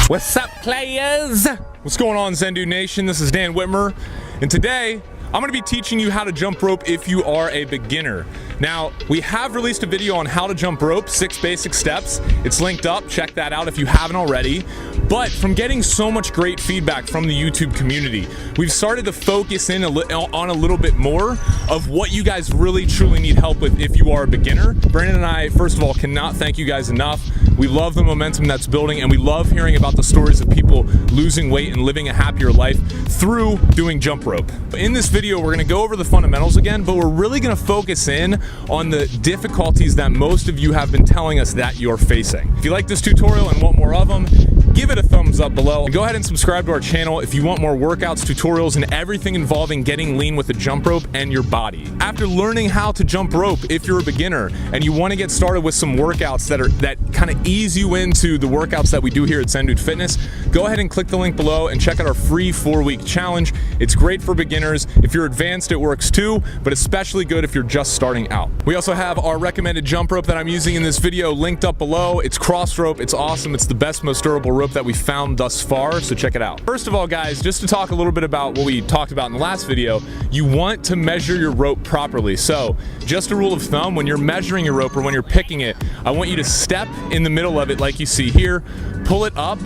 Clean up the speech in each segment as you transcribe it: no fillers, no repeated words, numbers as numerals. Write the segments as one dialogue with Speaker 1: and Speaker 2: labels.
Speaker 1: What's up, players? What's going on, Zen Dude Nation? This is Dan Whitmer, and today I'm going to be teaching you how to jump rope if you are a beginner. Now, we have released a video on how to jump rope, 6 basic steps. It's linked up. Check that out if you haven't already. But from getting so much great feedback from the YouTube community, we've started to focus in on a little bit more of what you guys really truly need help with if you are a beginner. Brandon and I, first of all, cannot thank you guys enough. We love the momentum that's building, and we love hearing about the stories of people losing weight and living a happier life through doing jump rope. In this video, we're gonna go over the fundamentals again, but we're really gonna focus in on the difficulties that most of you have been telling us that you're facing. If you like this tutorial and want more of them, give it a thumbs up below. And go ahead and subscribe to our channel if you want more workouts, tutorials, and everything involving getting lean with the jump rope and your body. After learning how to jump rope, if you're a beginner and you want to get started with some workouts that kind of ease you into the workouts that we do here at Zen Dude Fitness, go ahead and click the link below and check out our free 4-week challenge. It's great for beginners. If you're advanced, it works too, but especially good if you're just starting out. We also have our recommended jump rope that I'm using in this video linked up below. It's cross rope. It's awesome. It's the best, most durable rope that we found thus far, so check it out. First of all, guys, just to talk a little bit about what we talked about in the last video, you want to measure your rope properly. So just a rule of thumb, when you're measuring your rope or when you're picking it, I want you to step in the middle of it like you see here, pull it up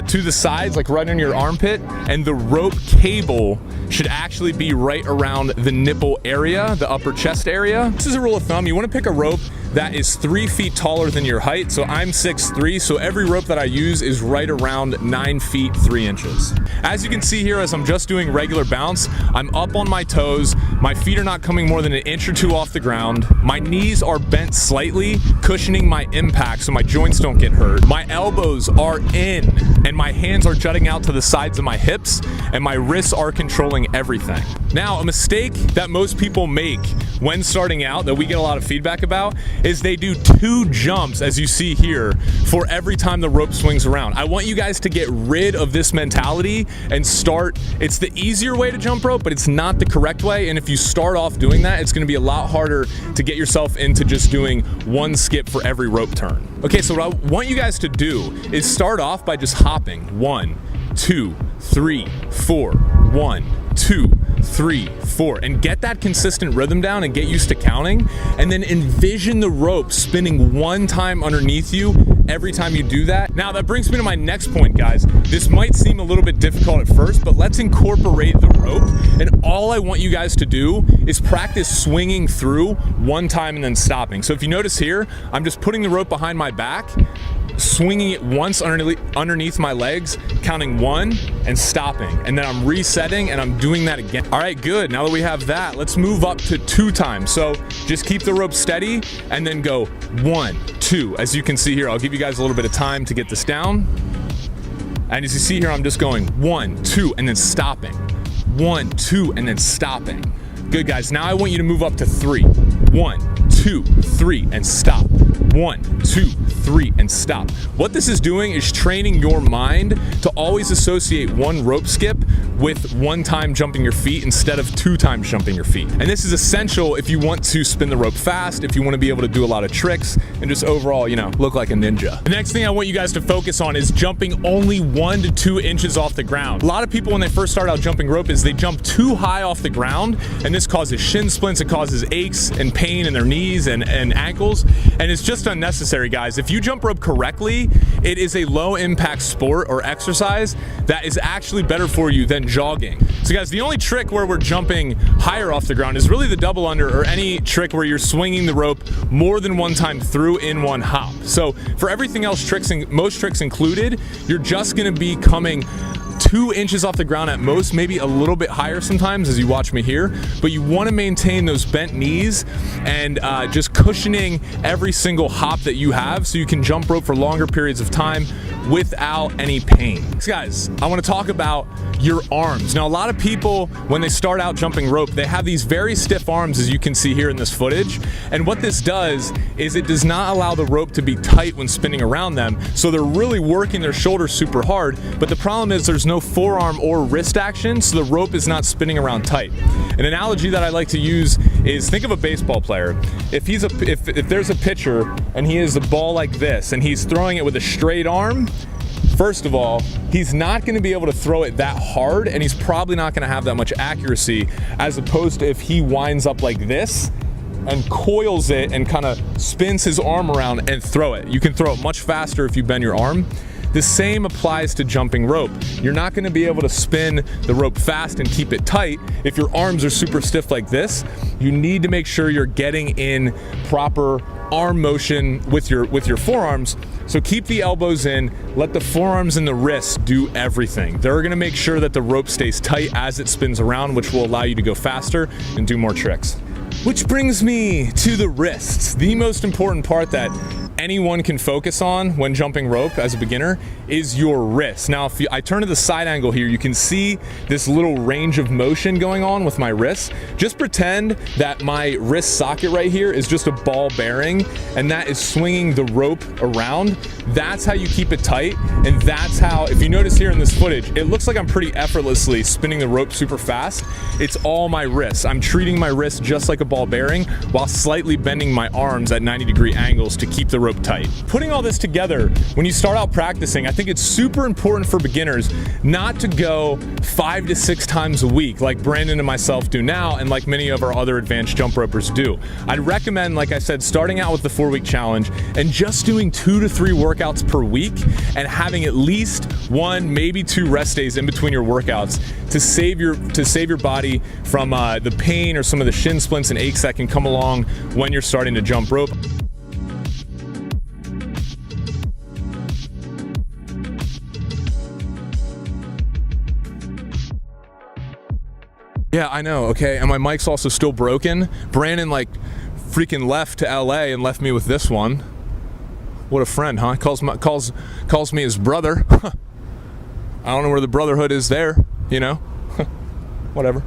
Speaker 1: to the sides, like right under your armpit, and the rope cable should actually be right around the nipple area, the upper chest area. This is a rule of thumb. You want to pick a rope that is 3 feet taller than your height. So I'm 6'3", so every rope that I use is right around 9 feet 3 inches. As you can see here, as I'm just doing regular bounce, I'm up on my toes. My feet are not coming more than an inch or two off the ground. My knees are bent slightly, cushioning my impact so my joints don't get hurt. My elbows are in, and my hands are jutting out to the sides of my hips, and my wrists are controlling everything. Now, a mistake that most people make when starting out that we get a lot of feedback about is they do 2 jumps, as you see here, for every time the rope swings around. I want you guys to get rid of this mentality and start. It's the easier way to jump rope, but it's not the correct way. And if you start off doing that, it's gonna be a lot harder to get yourself into just doing 1 skip for every rope turn. Okay, so what I want you guys to do is start off by just hopping. 1, 2, 3, 4, 1, 2, 3, 4, and get that consistent rhythm down and get used to counting, and then envision the rope spinning 1 time underneath you every time you do that. Now that brings me to my next point, guys. This might seem a little bit difficult at first, but let's incorporate the rope, and all I want you guys to do is practice swinging through 1 time and then stopping. So if you notice here, I'm just putting the rope behind my back, swinging it once underneath my legs, counting 1 and stopping, and then I'm resetting and I'm doing that again. All right, good. Now that we have that, let's move up to 2 times. So just keep the rope steady and then go 1, 2. As you can see here, I'll give you guys a little bit of time to get this down. And as you see here, I'm just going 1, 2, and then stopping. 1, 2, and then stopping. Good, guys. Now I want you to move up to 3. 1, 2, 3, and stop. 1, 2, 3, and stop. What this is doing is training your mind to always associate 1 rope skip with 1 time jumping your feet instead of 2 times jumping your feet. And this is essential if you want to spin the rope fast, if you want to be able to do a lot of tricks, and just overall, you know, look like a ninja. The next thing I want you guys to focus on is jumping only 1 to 2 inches off the ground. A lot of people, when they first start out jumping rope, is they jump too high off the ground, and this causes shin splints, it causes aches and pain in their knees and ankles, and it's just unnecessary, guys. If you jump rope correctly, it is a low impact sport or exercise that is actually better for you than jogging. So guys, the only trick where we're jumping higher off the ground is really the double under, or any trick where you're swinging the rope more than 1 time through in 1 hop. So for everything else, most tricks included, you're just gonna be coming 2 inches off the ground at most, maybe a little bit higher sometimes as you watch me here, but you want to maintain those bent knees and just cushioning every single hop that you have so you can jump rope for longer periods of time without any pain. So guys, I want to talk about your arms. Now, a lot of people, when they start out jumping rope, they have these very stiff arms, as you can see here in this footage. And what this does is it does not allow the rope to be tight when spinning around them. So they're really working their shoulders super hard. But the problem is there's no forearm or wrist action, so the rope is not spinning around tight. An analogy that I like to use is, think of a baseball player. If there's a pitcher and he has a ball like this and he's throwing it with a straight arm, First of all, he's not going to be able to throw it that hard, and he's probably not going to have that much accuracy, as opposed to if he winds up like this and coils it and kind of spins his arm around and throw it. You can throw it much faster if you bend your arm. The same applies to jumping rope. You're not going to be able to spin the rope fast and keep it tight if your arms are super stiff like this. You need to make sure you're getting in proper arm motion with your forearms. So keep the elbows in, let the forearms and the wrists do everything. They're going to make sure that the rope stays tight as it spins around, which will allow you to go faster and do more tricks. Which brings me to the wrists. The most important part that anyone can focus on when jumping rope as a beginner is your wrist. Now, if I turn to the side angle here, you can see this little range of motion going on with my wrists. Just pretend that my wrist socket right here is just a ball bearing, and that is swinging the rope around. That's how you keep it tight, and that's how, if you notice here in this footage, it looks like I'm pretty effortlessly spinning the rope super fast. It's all my wrists. I'm treating my wrist just like a ball bearing while slightly bending my arms at 90-degree angles to keep the rope tight. Putting all this together, when you start out practicing, I think it's super important for beginners not to go 5 to 6 times a week like Brandon and myself do now, and like many of our other advanced jump ropers do. I'd recommend, like I said, starting out with the 4-week challenge and just doing 2 to 3 workouts per week and having at least 1, maybe 2 rest days in between your workouts to save your body from the pain or some of the shin splints and aches that can come along when you're starting to jump rope. Yeah, I know, okay, and my mic's also still broken. Brandon like freaking left to LA and left me with this one. What a friend, huh? Calls me his brother. I don't know where the brotherhood is there, you know? Whatever.